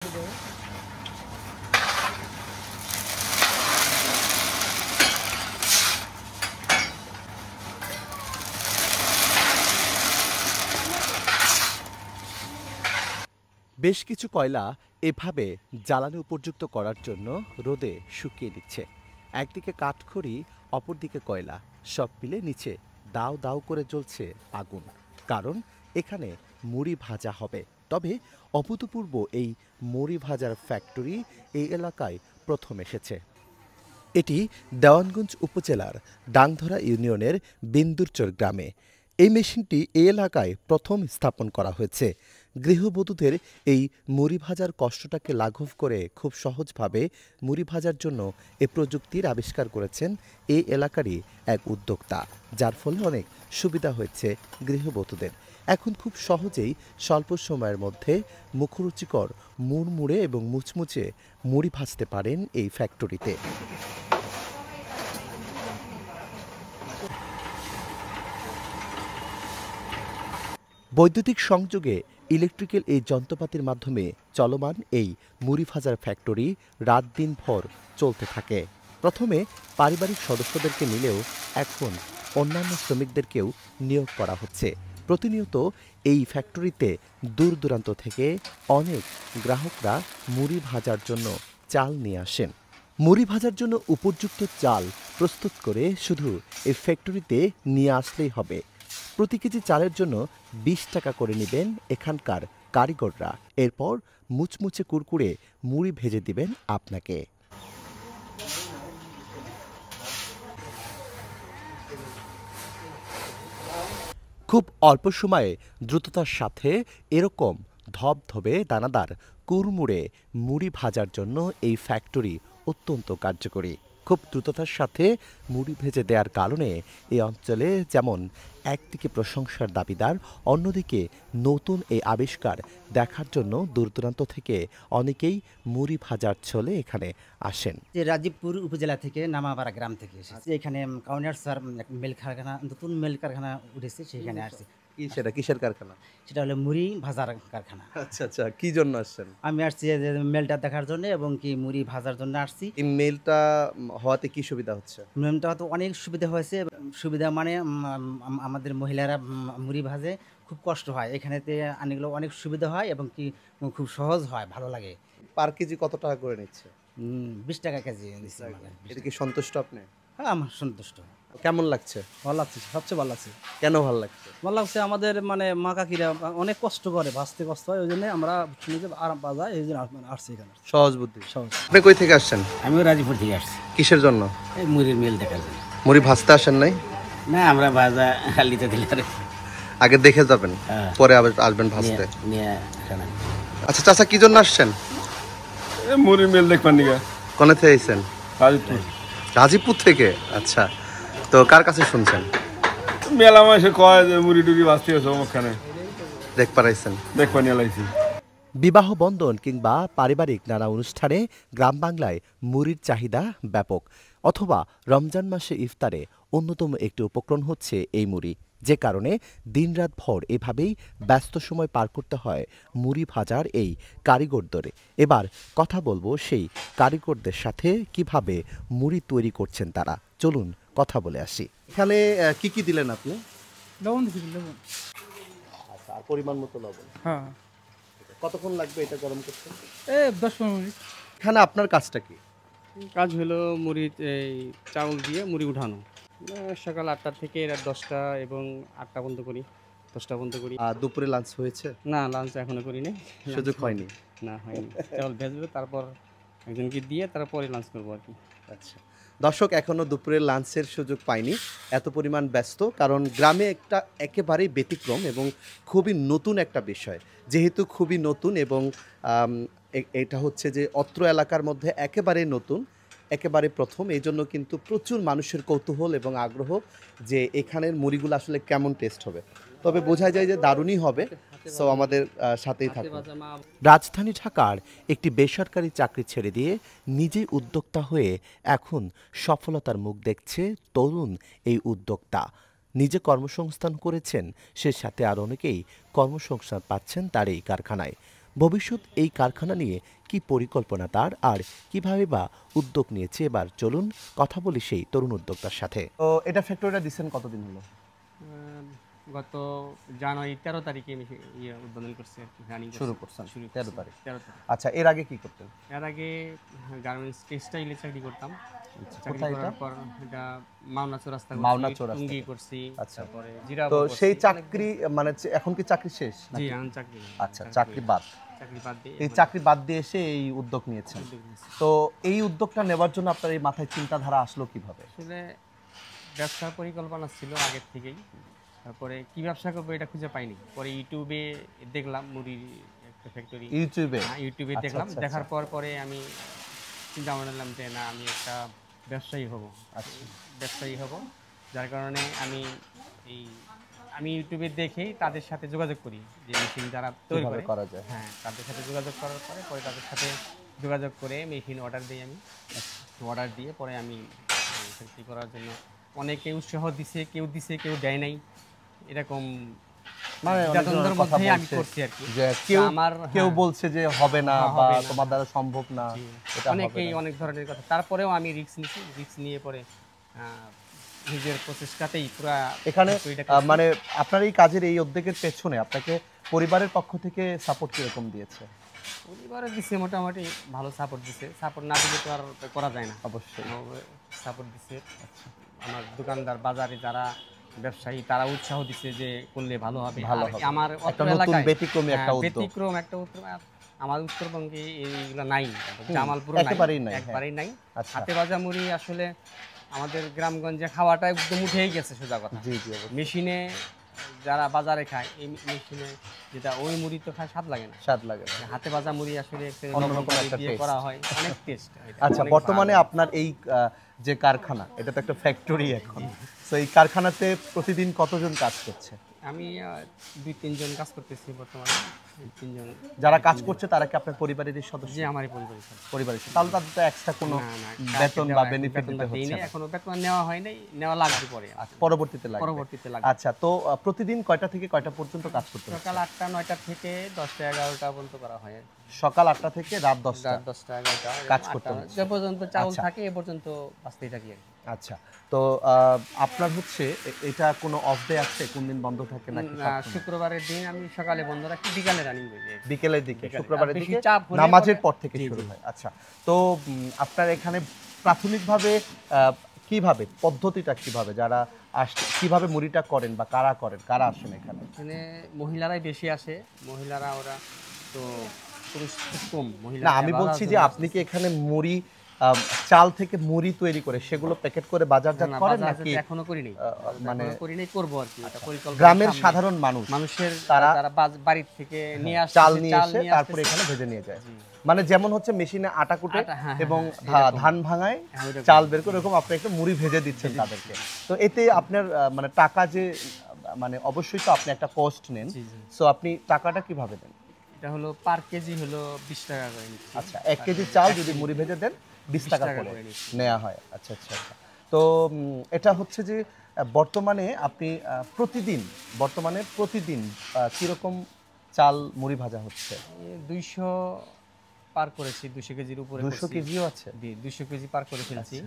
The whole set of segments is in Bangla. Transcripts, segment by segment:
বেশ কিছু কয়লা এভাবে জ্বালানি উপযুক্ত করার জন্য রোদে শুকিয়ে দিচ্ছে। একদিকে কাঠখড়ি, অপরদিকে কয়লা, সব মিলে নিচে দাউ দাউ করে জ্বলছে আগুন। কারণ এখানে মুড়ি ভাজা হবে। তবে অভূতপূর্ব এই মুড়ি ভাজার ফ্যাক্টরি এই এলাকায় প্রথম এসেছে। এটি দেওয়ানগঞ্জ উপজেলার ডাংধরা ইউনিয়নের বিন্দুরচর গ্রামে। এই মেশিনটি এই এলাকায় প্রথম স্থাপন করা হয়েছে। গৃহবধূদের এই মুড়ি ভাজার কষ্টটাকে লাঘব করে খুব সহজভাবে মুড়ি ভাজার জন্য এ প্রযুক্তির আবিষ্কার করেছেন এই এলাকারই এক উদ্যোক্তা, যার ফলে অনেক সুবিধা হয়েছে গৃহবধূদের। এখন খুব সহজেই স্বল্প সময়ের মধ্যে মুখরুচিকর মুড়মুড়ে এবং মুচমুচে মুড়ি ভাজতে পারেন এই ফ্যাক্টরিতে। বৈদ্যুতিক সংযোগে ইলেকট্রিক্যাল এই যন্ত্রপাতির মাধ্যমে চলমান এই মুড়ি ভাজার ফ্যাক্টরি রাত দিন ভর চলতে থাকে। প্রথমে পারিবারিক সদস্যদেরকে নিলেও এখন অন্যান্য শ্রমিকদেরকেও নিয়োগ করা হচ্ছে। প্রতিনিয়ত এই ফ্যাক্টরিতে দূর দূরান্ত থেকে অনেক গ্রাহকরা মুড়ি ভাজার জন্য চাল নিয়ে আসেন। মুড়ি ভাজার জন্য উপযুক্ত চাল প্রস্তুত করে শুধু এই ফ্যাক্টরিতে নিয়ে আসলেই হবে। প্রতি কেজি চালের জন্য 20 টাকা করে নেবেন এখানকার কারিগররা। এরপর মুচমুচে কুরকুরে মুড়ি ভেজে দিবেন আপনাকে। খুব অল্প সময়ে দ্রুততার সাথে এরকম ধবধবে দানাদার কুড়মুড়ে মুড়ি ভাজার জন্য এই ফ্যাক্টরি অত্যন্ত কার্যকরী। খুব দ্রুততার সাথে মুড়ি ভেজে দেওয়ার কারণে এই অঞ্চলে যেমন একদিকে প্রশংসার দাবিদার, অন্যদিকে নতুন এই আবিষ্কার দেখার জন্য দূর দূরান্ত থেকে অনেকেই মুড়ি ভাজার ছলে এখানে আসেন। যে রাজীবপুর উপজেলা থেকে নামাপাড়া গ্রাম থেকে এসেছি। এখানে কাউনিয়ার স্যার মিল কারখানা, নতুন মিল কারখানা উঠেছে, সেখানে আসছি। সেটা কিসের কারখানা? সেটা হলো মুড়ি ভাজার কারখানা। আচ্ছা আচ্ছা, কি জন্য আসছেন? আমি আসছি যে মেলটা দেখার জন্য এবং কি মুড়ি ভাজার জন্য আসছি। এই মেলটা হওয়াতে কি সুবিধা হচ্ছে? মেলটা তো অনেক সুবিধা হয়েছে। সুবিধা মানে আমাদের মহিলারা মুড়ি ভাজে খুব কষ্ট হয়, এখানেতে আনগুলো অনেক সুবিধা হয় এবং কি খুব সহজ হয়, ভালো লাগে। পার কেজি কত টাকা করে নিচ্ছে? 20 টাকা কেজি দিচ্ছে। এটা কি সন্তুষ্ট আপনি? হ্যাঁ, আমার সন্তুষ্ট। কেমন লাগছে? ভালো লাগছে, সবচেয়ে ভালো লাগছে। কেন ভালো লাগছে? ভালো লাগছে, আমাদের মানে মা কাকিরা অনেক কষ্ট করে, ভাজতে কষ্ট হয়, ওই জন্য আমরা শুনি যে আরাম পাওয়া যায়, এই জন্য আসছি এখানে। সহজ বুদ্ধি। সহজ। আপনি কই থেকে আসছেন? আমিও রাজীবপুর থেকে আসছি। কিসের জন্য? এই মুড়ির মিল দেখার জন্য। মুড়ি ভাজতে আসেন নাই? না, আমরা ভাজা খালিতে দিলে আগে দেখে যাবেন, পরে আবার আসবেন ভাজতে। আচ্ছা চাচা, কি জন্য আসছেন? মুড়ির মিল দেখবেন নিকা। কোনে থেকে আইছেন? রাজীবপুর। রাজীবপুর থেকে? আচ্ছা, তো কার কাছে শুনছেন? মেলা মাসে কয় যে মুড়ি টুড়ি বাঁচতে আছে ওখানে, দেখ পারাইছেন? দেখবা নিয়ে লাইছি। বিবাহ বন্ধন কিংবা পারিবারিক নানা অনুষ্ঠানে গ্রাম বাংলায় মুড়ির চাহিদা ব্যাপক। অথবা রমজান মাসে ইফতারে অন্যতম একটি উপকরণ হচ্ছে এই মুড়ি, যে কারণে দিনরাত ভর এভাবেই ব্যস্ত সময় পার করতে হয় মুড়ি ভাজার এই কারিগরদের। এবার কথা বলবো সেই কারিগরদের সাথে, কিভাবে মুড়ি তৈরি করছেন তারা। চলুন কথা বলে আসি। এখানে কি কি দিলেন আপনি? লবণ দিচ্ছি, লবণ। আচ্ছা, আর পরিমাণ মতো লবণ। হ্যাঁ। কতক্ষণ লাগবে এটা গরম করতে? 10-15 মিনিট। এখানে আপনার কাজটা কি? কাজ হলো মুড়ি এই চাউল দিয়ে মুড়ি উঠানো। সকাল 8টা থেকে রাত 10টা এবং 8টা পর্যন্ত করি, 10টা পর্যন্ত করি। দুপুরে লাঞ্চ হয়েছে? না, লাঞ্চ এখনো করি নাই, সুযোগ হয়নি। না, হয়নি। চাউল ভেজবে, তারপর একজনকে দিয়ে তারপরে লাঞ্চ করবো আর কি। আচ্ছা দর্শক, এখনো দুপুরের লাঞ্চের সুযোগ পাইনি, এত পরিমাণ ব্যস্ত। কারণ গ্রামে একটা একেবারেই ব্যতিক্রম এবং খুবই নতুন একটা বিষয়। যেহেতু খুবই নতুন এবং এটা হচ্ছে যে অত্র এলাকার মধ্যে একেবারে নতুন, একেবারে প্রথম, এই জন্য কিন্তু প্রচুর মানুষের কৌতূহল এবং আগ্রহ যে এখানের মুড়িগুলো আসলে কেমন টেস্ট হবে। তবে বোঝা যায় যে দারুণই হবে। সো আমাদের সাথেই থাকুন। রাজধানী ঢাকার একটি বেসরকারি চাকরি ছেড়ে দিয়ে নিজেই উদ্যোক্তা হয়ে এখন সফলতার মুখ দেখছে তরুণ এই উদ্যোক্তা। নিজে কর্মসংস্থান করেছেন, সে সাথে আর অনেকেই কর্মসংস্থান পাচ্ছেন তার এই কারখানায়। ভবিষ্যৎ এই কারখানা নিয়ে কি পরিকল্পনা তার আর কিভাবে বা উদ্যোগ নিয়েছে, এবার চলুন কথা বলি সেই তরুণ উদ্যোক্তার সাথে। তো এটা ফ্যাক্টরিটা দিচ্ছেন কতদিন হলো? গত জানুয়ারি 13 তারিখে আমি উদ্বোধন করছি আর কি, রানিং শুরু করছেন 13 তারিখ। 13 তারিখ। আচ্ছা, এর আগে কি করতেন? এর আগে গার্মেন্টস টেক্সটাইলে চাকরি করতাম। চাকরি কোথায় এটা? করার পর এটা মাওনা চৌরাস্তা করছি, মাওনা চৌরাস্তা। টুঙ্গি করছি, আচ্ছা। তারপরে তো জিরাবো সেই করছি। চাকরি মানে এখন কি চাকরি শেষ? জি, এখন চাকরি নেই। আচ্ছা, চাকরি বাদ। চাকরি বাদ দিয়ে এই এখন চাকরি বাদ দিয়ে এসে এই উদ্যোগ নিয়েছেন। উদ্যোগ নিয়েছি। তো এই উদ্যোগটা নেওয়ার জন্য আপনার এই মাথায় চিন্তাধারা আসলো কিভাবে? আসলে ব্যবসার পরিকল্পনা ছিল আগের থেকেই, তারপরে কি ব্যবসা করবো এটা খুঁজে পাইনি। পরে ইউটিউবে দেখলাম মুড়ির একটা ফ্যাক্টরি, ইউটিউবে? ইউটিউবে আচ্ছা, দেখলাম। আচ্ছা, দেখার পরে আমি চিন্তা করলাম যে না, আমি একটা ব্যবসায়ী হব। আচ্ছা। ব্যবসায়ী হব, যার কারণে আমি ইউটিউবে দেখেই তাদের সাথে যোগাযোগ করি, যে মেশিন যারা তৈরি কিভাবে করে। করা যায়? হ্যাঁ, তাদের সাথে যোগাযোগ করার পরে তাদের সাথে যোগাযোগ করে মেশিন অর্ডার দিই আমি। অর্ডার দিয়ে পরে আমি ফ্যাক্টরি করার জন্য অনেকে উৎসাহ দিছে, কেউ দেয় নাই, এরকম মানে দ্বিধাদ্বন্দ্বের কথা মধ্যেই আমি বলছে করছি আর কি। যে কেউ কেউ হ্যাঁ, বলছে যে হবে না হ্যাঁ, বা হবে না। তোমার দ্বারা সম্ভব না, জি, এটা হবে অনেকেই না। অনেক ধরনের কথা। তারপরেও আমি রিস্ক নিয়েছি, রিস্ক নিয়ে পরে নিজের প্রচেষ্টাতেই পুরা এখানে ফ্যাক্টরিটা করছি। মানে আপনার এই কাজের এই উদ্যোগের পেছনে আপনাকে পরিবারের পক্ষ থেকে সাপোর্ট কিরকম দিয়েছে? পরিবারে দিছে, মোটামুটি ভালো সাপোর্ট দিছে। সাপোর্ট না দিলে তো আর করা যায় না। অবশ্যই। সাপোর্ট দিছে। আমার দোকানদার, বাজারে যারা ব্যবসায়ী, তারা উৎসাহ দিছে যে করলে ভালো হবে। ভালো আর হবে। আমার একটা অত্র নতুন এলাকায় ব্যতিক্রমী একটা উদ্যোগ। ব্যতিক্রম একটা উদ্যোগ। আর আমার উত্তরবঙ্গে এইগুলো নাই, জামালপুরে একেবারেই নাই, হ্যাঁ। একবারেই নাই। আচ্ছা। হাতে ভাজা মুড়ি আসলে আমাদের গ্রামগঞ্জে খাওয়াটা একদম উঠেই গেছে, সোজা কথা। জি জি, অবশ্যই। মেশিনে যারা বাজারে খায়, এই মেশিনে যেটা ওই মুড়ি তো খায়, স্বাদ লাগে না। স্বাদ লাগে না। হাতে ভাজা মুড়ি আসলে অন্যরকম একটা দিয়ে taste। করা হয়, অনেক টেস্ট। আচ্ছা, বর্তমানে আপনার এই যে কারখানা, এটা তো একটা ফ্যাক্টরি এখন, তো এই কারখানাতে প্রতিদিন কতজন কাজ করছে? আমি 2-3 জন কাজ করতেছি বর্তমানে। 3 জন। যারা কাজ করছে তারা কি আপনার পরিবারেরই সদস্য? যে আমারই পরিবারের সাথে। পরিবারের সদস্য। তাহলে তাদের তো এক্সট্রা কোনো না, না, বেতন বা দেওয়া- বেনিফিট বেতন দিতে দেই হচ্ছে নাই, না? এখনো বেতন নেওয়া হয় নাই, নেওয়া লাগবে পরে। পরবর্তীতে লাগবে। পরবর্তীতে লাগবে। আচ্ছা, তো প্রতিদিন কয়টা থেকে কয়টা পর্যন্ত কাজ করতে হচ্ছে? সকাল 8টা-9টা থেকে 10টা-11টা পর্যন্ত করা হয়। সকাল 8টা থেকে রাত 10টা রাত 10টা-11টা কাজ করতে 8টা, হচ্ছে। যে পর্যন্ত চাউল আচ্ছা। থাকে এ পর্যন্ত বাঁচতেই থাকি আর কি। আচ্ছা, তো আপনার হচ্ছে এটা কোনো অফ ডে আছে, কোন দিন বন্ধ থাকে নাকি না, সবসময়? শুক্রবারের দিন আমি সকালে বন্ধ রাখি, বিকালে রানিং করি। বিকেলের দিকে, বিকালে। শুক্রবারের আর বেশি দিকে চাপ হলে নামাজের পরে- পর থেকে জি, শুরু জি। হয়। আচ্ছা, তো আপনার এখানে প্রাথমিকভাবে কিভাবে, পদ্ধতিটা কিভাবে, যারা কিভাবে মুড়িটা করেন বা কারা আসেন এখানে? এখানে মহিলারাই বেশি আসে। মহিলারা ওরা তো পুরুষ খুব কম। মহিলা না, আমি বলছি যে আপনি কি এখানে মুড়ি চাল থেকে মুড়ি তৈরি করে সেগুলো প্যাকেট করে বাজারজাত করেন নাকি এখনো করি নাই, মানে করি নাই, করবো আর কি। এটা পরিকল্পনা গ্রামের সামনে। সাধারণ মানুষের তারা তারা বাড়ির থেকে নিয়ে আসে, চাল নিয়ে এসে নিয়ে তারপরে আসতেছে। এখানে ভেজে নিয়ে যায়? জি। মানে যেমন হচ্ছে মেশিনে আটা কুটে আটা, হ্যাঁ, এবং হ্যাঁ, এরকম। ধান ভাঙায় হ্যাঁ, ওইরকম। চাল বের করে এরকম আপনি একটা মুড়ি ভেজে দিচ্ছেন তাদেরকে। তো এতে আপনার মানে টাকা যে মানে অবশ্যই তো আপনি একটা কস্ট নেন, জি, জি। সো আপনি টাকাটা কিভাবে দেন? এটা হলো পার কেজি হলো 20 টাকা করে নিচ্ছি। আচ্ছা, 1 কেজি চাল যদি মুড়ি ভেজে দেন 20 টাকা টাকা করে করে নিচ্ছি। নেওয়া হয়। আচ্ছা আচ্ছা আচ্ছা। তো এটা হচ্ছে যে বর্তমানে আপনি প্রতিদিন কিরকম চাল মুড়ি ভাজা হচ্ছে? 200 পার করেছি, 200 কেজির উপরে 200 করছি। কেজিও আছে? জি, 200 কেজি পার করে ফেলছি।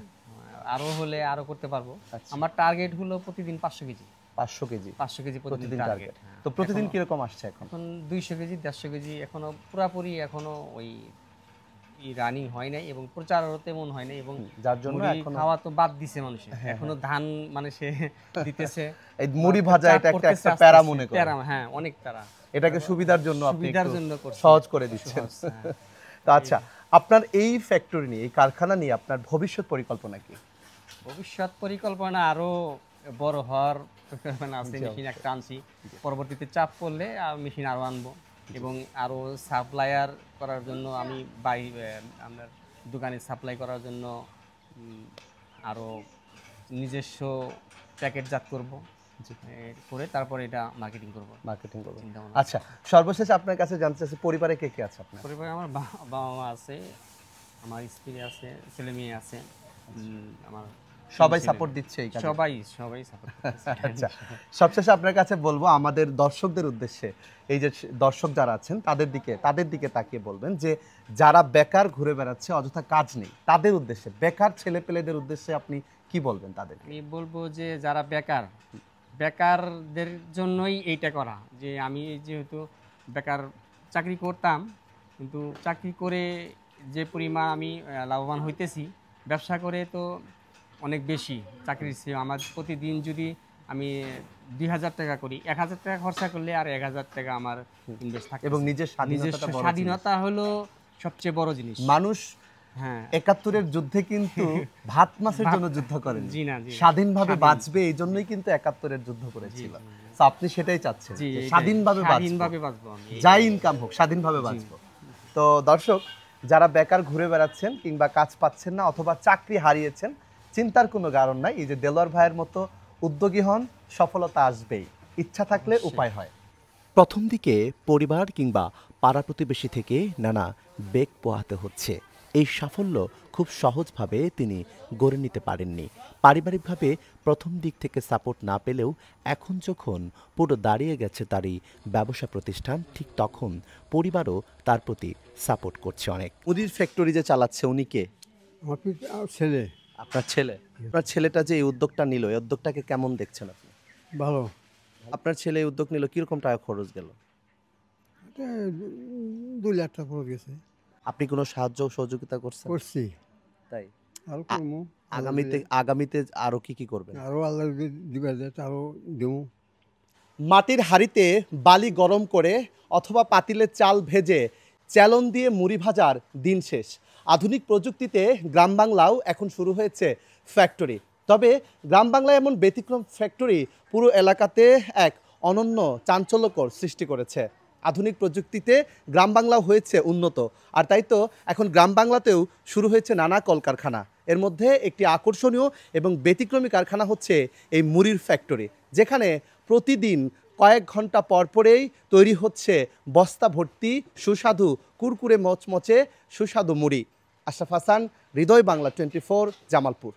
আরো হলে আরো করতে পারবো। আচ্ছা। আমার টার্গেট হলো প্রতিদিন 500 কেজি। 500 কেজি 500 কেজি প্রতিদিন প্রতিদিন টার্গেট। টার্গেট। তো প্রতিদিন কিরকম আসছে এখন? এখন 200 কেজি, 150 কেজি এখনো পুরাপুরি এখনো ওই রানিং হয় নাই, এবং প্রচারও তেমন হয় নাই, এবং যার জন্য মুড়ি এখনো খাওয়া তো বাদ দিছে মানুষের। এখনো ধান মানে সে দিতেছে। এই মুড়ি ভাজা চাপ এটা একটা পড়তেছে আস্তে প্যারা আস্তে। মনে করে। প্যারা, হ্যাঁ, অনেক প্যারা। এটাকে সুবিধার জন্য আপনি সুবিধার একটু জন্য করছি। সহজ করে দিচ্ছেন। সহজ, হ্যাঁ। তো আচ্ছা, আপনার এই ফ্যাক্টরি নিয়ে, এই কারখানা নিয়ে আপনার ভবিষ্যৎ পরিকল্পনা কি? ভবিষ্যৎ পরিকল্পনা আরো বড় হওয়ার পরিকল্পনা আছে। মেশিন একটা আনছি, পরবর্তীতে চাপ পড়লে মেশিন আরো আনবো, এবং আরো সাপ্লায়ার করার জন্য আমি আপনার দোকানে সাপ্লাই করার জন্য আরো নিজস্ব প্যাকেটজাত করব, করে তারপরে এটা মার্কেটিং করব। মার্কেটিং করবেন। চিন্তা ভাবনা। আচ্ছা, সর্বশেষ আপনার কাছে জানতে চাচ্ছি পরিবারে কে কে আছে আপনার? পরিবারে আমার বাবা মা আছে, আমার স্ত্রী আছে, ছেলে মেয়ে আছে, আমার সবাই ছেলে। সাপোর্ট দিচ্ছে এই কাজে? সবাই সাপোর্ট আচ্ছা, সবশেষে আপনার কাছে বলবো আমাদের দর্শকদের উদ্দেশ্যে, এই যে দর্শক যারা আছেন তাদের দিকে তাকিয়ে বলবেন যে যারা বেকার ঘুরে বেড়াচ্ছে, অযথা কাজ নেই, তাদের উদ্দেশ্যে, বেকার ছেলেপেলেদের উদ্দেশ্যে আপনি কি বলবেন তাদের? আমি বলবো যে যারা বেকারদের জন্যই এইটা করা, যে আমি যেহেতু বেকার চাকরি করতাম, কিন্তু চাকরি করে যে পরিমাণ আমি লাভবান হইতেছি, ব্যবসা করে তো অনেক বেশি চাকরির চেয়ে। আমার প্রতিদিন যদি আমি 2000 টাকা করি, 1000 টাকা খরচা করলে আর 1000 টাকা আমার ইনভেস্ট থাকে। এবং নিজের নিজস্ব স্বাধীনতা স্বাধীনতা হলো সবচেয়ে বড় জিনিস। মানুষ হ্যাঁ, 71-এর যুদ্ধে কিন্তু ভাত মাছের জন্য যুদ্ধ করেন, জি না, জি। স্বাধীনভাবে বাঁচবে এই জন্যই কিন্তু 71-এর যুদ্ধ করেছিল। তো আপনি সেটাই চাচ্ছেন, জি, যে এইটাই। স্বাধীনভাবে স্বাধীনভাবে বাঁচবো, বাঁচবো আমি। যাই ইনকাম হোক স্বাধীনভাবে বাঁচবো। তো দর্শক, যারা বেকার ঘুরে বেড়াচ্ছেন কিংবা কাজ পাচ্ছেন না অথবা চাকরি হারিয়েছেন, চিন্তার কোনো কারণ নাই। এই যে দেলোয়ার ভাইয়ের মতো উদ্যোগী হন, সফলতা আসবেই, ইচ্ছা থাকলে উপায় হয়। প্রথম দিকে পরিবার কিংবা পাড়া প্রতিবেশী থেকে নানা বেগ পোহাতে হচ্ছে। এই সাফল্য খুব সহজভাবে তিনি গড়ে নিতে পারেননি। পারিবারিকভাবে প্রথম দিক থেকে সাপোর্ট না পেলেও এখন যখন পুরো দাঁড়িয়ে গেছে তার এই ব্যবসা প্রতিষ্ঠান, ঠিক তখন পরিবারও তার প্রতি সাপোর্ট করছে অনেক। মুদির ফ্যাক্টরি যে চালাচ্ছে উনি কে? আমার ছেলে। আপনার ছেলে? আপনার ছেলেটা যে এই উদ্যোগটা নিল, এই উদ্যোগটাকে কেমন দেখছেন আপনি? ভালো। আপনার ছেলে এই উদ্যোগ নিল, কিরকম টাকা খরচ গেল? এটা 2 লাখ টাকা খরচ গেছে। আপনি কোনো সাহায্য সহযোগিতা করছেন? করছি। তাই আরো করবো। আগামীতে আরো কি করবেন? আরো আল্লাহ যদি দিবা যায় আরো দেবো। মাটির হাঁড়িতে বালি গরম করে অথবা পাতিলে চাল ভেজে চ্যালন দিয়ে মুড়ি ভাজার দিন শেষ। আধুনিক প্রযুক্তিতে গ্রাম বাংলাও এখন শুরু হয়েছে ফ্যাক্টরি। তবে গ্রাম বাংলায় এমন ব্যতিক্রম ফ্যাক্টরি পুরো এলাকাতে এক অনন্য চাঞ্চল্যকর সৃষ্টি করেছে। আধুনিক প্রযুক্তিতে গ্রাম বাংলাও হয়েছে উন্নত, আর তাই তো এখন গ্রাম বাংলাতেও শুরু হয়েছে নানা কলকারখানা। এর মধ্যে একটি আকর্ষণীয় এবং ব্যতিক্রমী কারখানা হচ্ছে এই মুড়ির ফ্যাক্টরি, যেখানে প্রতিদিন কয়েক ঘন্টা পরেই তৈরি হচ্ছে বস্তা ভর্তি সুস্বাদু কুরকুরে মচমচে সুস্বাদু মুড়ি। আশরাফ হাসান, হৃদয় বাংলা 24, জামালপুর।